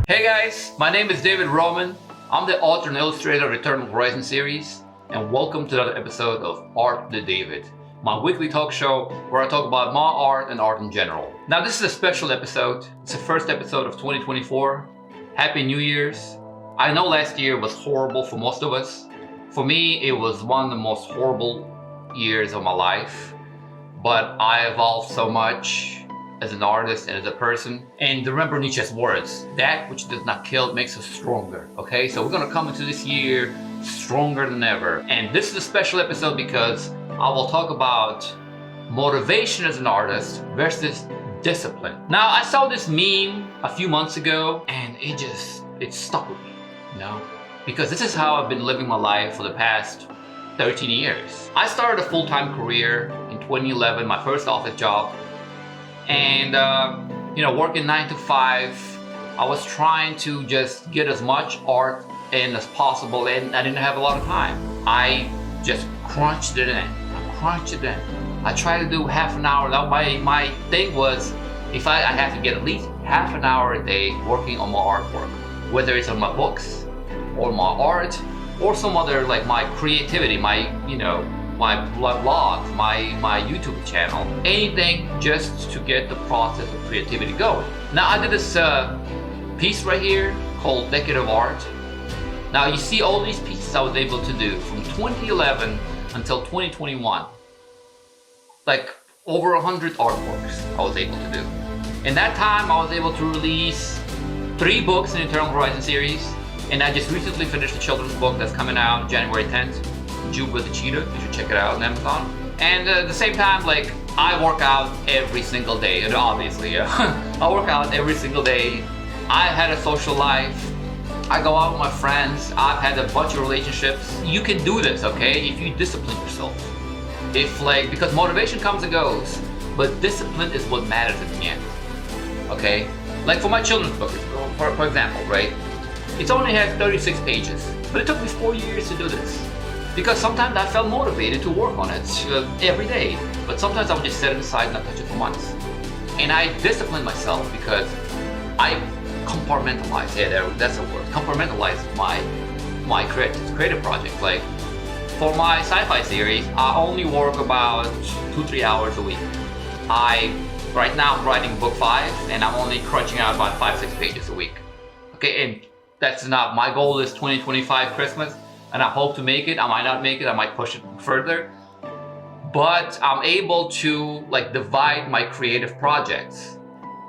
Hey guys, my name is David Roman. I'm the author and illustrator of Eternal Horizon series, and welcome to another episode of Art with David, my weekly talk show where I talk about my art and art in general. Now this is a special episode. It's the first episode of 2024. Happy New Year's. I know last year was horrible for most of us. For me, it was one of the most horrible years of my life, but I evolved so much as an artist and as a person. And remember Nietzsche's words, that which does not kill makes us stronger. Okay, so we're gonna come into this year stronger than ever. And this is a special episode because I will talk about motivation as an artist versus discipline. Now, I saw this meme a few months ago and it stuck with me, you know? Because this is how I've been living my life for the past 13 years. I started a full-time career in 2011, my first office job. And working 9 to 5, I was trying to just get as much art in as possible, and I didn't have a lot of time. I just crunched it in. I tried to do half an hour. Now my thing was, if I have to get at least half an hour a day working on my artwork, whether it's on my books or my art or some other, like my creativity, my blogs, my YouTube channel, anything just to get the process of creativity going. Now I did this piece right here called Decade of Art. Now you see all these pieces I was able to do from 2011 until 2021. Like over 100 artworks I was able to do. In that time I was able to release 3 books in the Eternal Horizon series, and I just recently finished a children's book that's coming out January 10th. Juba the Cheetah, you should check it out on Amazon. And at the same time, like, I work out every single day, and obviously, I work out every single day. I had a social life. I go out with my friends. I've had a bunch of relationships. You can do this, okay, if you discipline yourself. Because motivation comes and goes, but discipline is what matters at the end, okay? Like for my children's book, for example, right? It only has 36 pages, but it took me 4 years to do this. Because sometimes I felt motivated to work on it every day, but sometimes I would just set it aside and not touch it for months. And I disciplined myself because I compartmentalized, that's a word, compartmentalized my creative projects. Like for my sci-fi series, I only work about 2-3 hours a week. Right now I'm writing book 5 and I'm only crunching out about 5-6 pages a week. Okay, and that's enough. My goal is 2025 Christmas. And I hope to make it. I might not make it, I might push it further. But I'm able to divide my creative projects.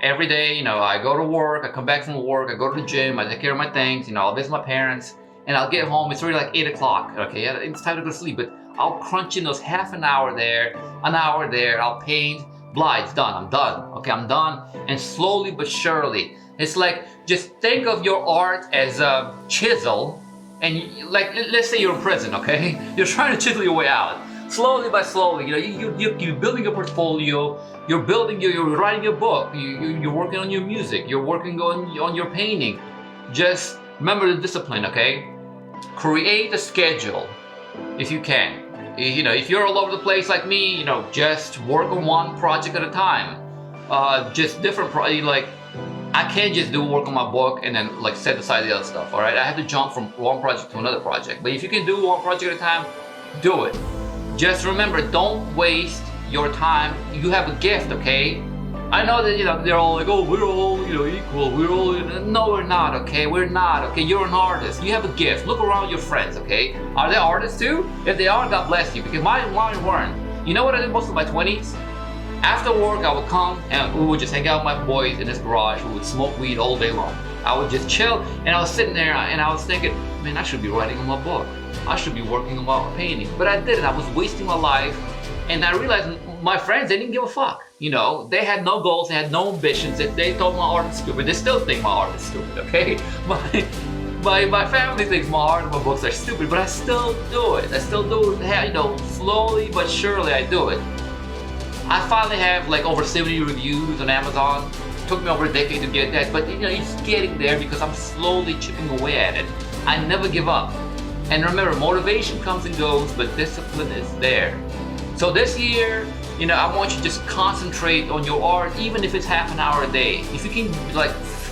Every day, I go to work, I come back from work, I go to the gym, I take care of my things, I'll visit my parents, and I'll get home, it's already like 8 o'clock. Okay, it's time to go to sleep, but I'll crunch in those half an hour there, I'll paint, blah, it's done, I'm done. Okay, I'm done. And slowly but surely, it's like, just think of your art as a chisel. And let's say you're in prison, okay? You're trying to chisel your way out. Slowly by slowly, you're building a portfolio, you're writing your book, you're working on your music, you're working on your painting. Just remember the discipline, okay? Create a schedule if you can. If you're all over the place like me, just work on one project at a time. Just different projects, I can't just do work on my book and then set aside the other stuff, all right? I have to jump from one project to another project. But if you can do one project at a time, do it. Just remember, don't waste your time. You have a gift, okay? I know that, they're all like, oh, we're all, equal. We're all, no, we're not, okay? We're not, okay? You're an artist. You have a gift. Look around your friends, okay? Are they artists too? If they are, God bless you, because mine weren't. You know what I did most of my 20s? After work, I would come and we would just hang out with my boys in this garage. We would smoke weed all day long. I would just chill, and I was sitting there and I was thinking, man, I should be writing on my book. I should be working on my painting. But I didn't. I was wasting my life, and I realized my friends, they didn't give a fuck. They had no goals, they had no ambitions. If they thought my art is stupid, they still think my art is stupid, okay? My family thinks my art and my books are stupid, but I still do it. Slowly but surely I do it. I finally have over 70 reviews on Amazon. It took me over a decade to get that, but it's getting there because I'm slowly chipping away at it. I never give up. And remember, motivation comes and goes, but discipline is there. So this year, I want you to just concentrate on your art, even if it's half an hour a day. If you can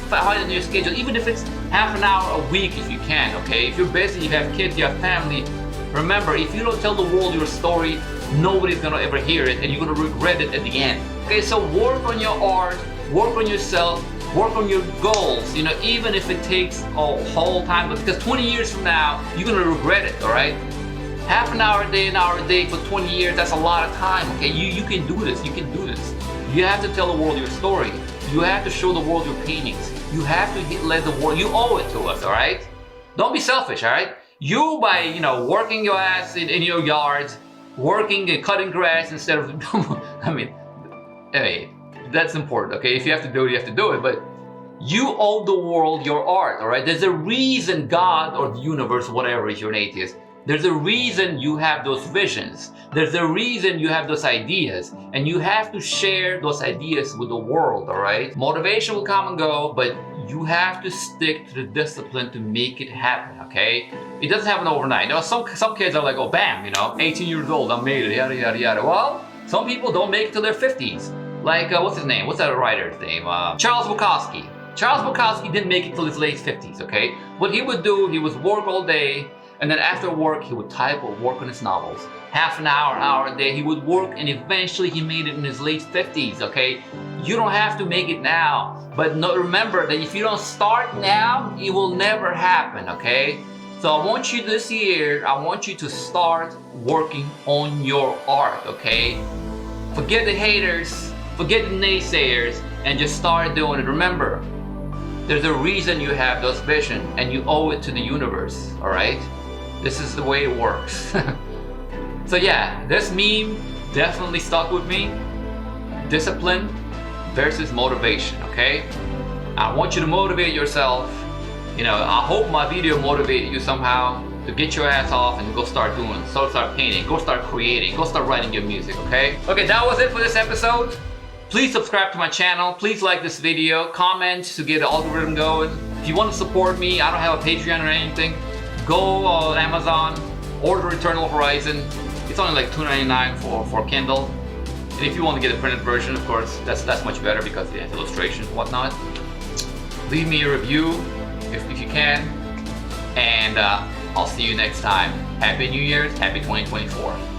find it in your schedule, even if it's half an hour a week if you can, okay? If you're busy, you have kids, you have family, remember, if you don't tell the world your story, nobody's gonna ever hear it and you're gonna regret it at the end. Okay, so work on your art, work on yourself, work on your goals, you know, even if it takes a whole time, because 20 years from now, you're gonna regret it, all right? Half an hour a day for 20 years, that's a lot of time, okay? You can do this, you can do this. You have to tell the world your story. You have to show the world your paintings. You have to let the world, you owe it to us, all right? Don't be selfish, all right? You, by, you know, working your ass in your yards, working and cutting grass instead of, I mean, hey, that's important, okay? If you have to do it, you have to do it, but you owe the world your art, all right? There's a reason God or the universe, whatever, if you're an atheist, there's a reason you have those visions. There's a reason you have those ideas, and you have to share those ideas with the world, all right? Motivation will come and go, but you have to stick to the discipline to make it happen, okay? It doesn't happen overnight. You know, some kids are like, oh, bam, you know, 18 years old, I made it, yada, yada, yada. Well, some people don't make it till their 50s. Like, what's his name? What's that writer's name? Charles Bukowski. Charles Bukowski didn't make it till his late 50s, okay? What he would do, he would work all day, and then after work, he would type or work on his novels. Half an hour a day, he would work, and eventually he made it in his late 50s, okay? You don't have to make it now, but remember that if you don't start now, it will never happen, okay? So I want you this year, I want you to start working on your art, okay? Forget the haters, forget the naysayers, and just start doing it. Remember, there's a reason you have those visions, and you owe it to the universe, all right? This is the way it works. So yeah, this meme definitely stuck with me. Discipline versus motivation, okay? I want you to motivate yourself. You know, I hope my video motivated you somehow to get your ass off and go start doing, start painting, go start creating, go start writing your music, okay? Okay, that was it for this episode. Please subscribe to my channel. Please like this video. Comment to get the algorithm going. If you want to support me, I don't have a Patreon or anything. Go on Amazon, order Eternal Horizon. It's only like $2.99 for Kindle. And if you want to get a printed version, of course, that's much better because it has illustrations and whatnot. Leave me a review if you can. And I'll see you next time. Happy New Year's, happy 2024.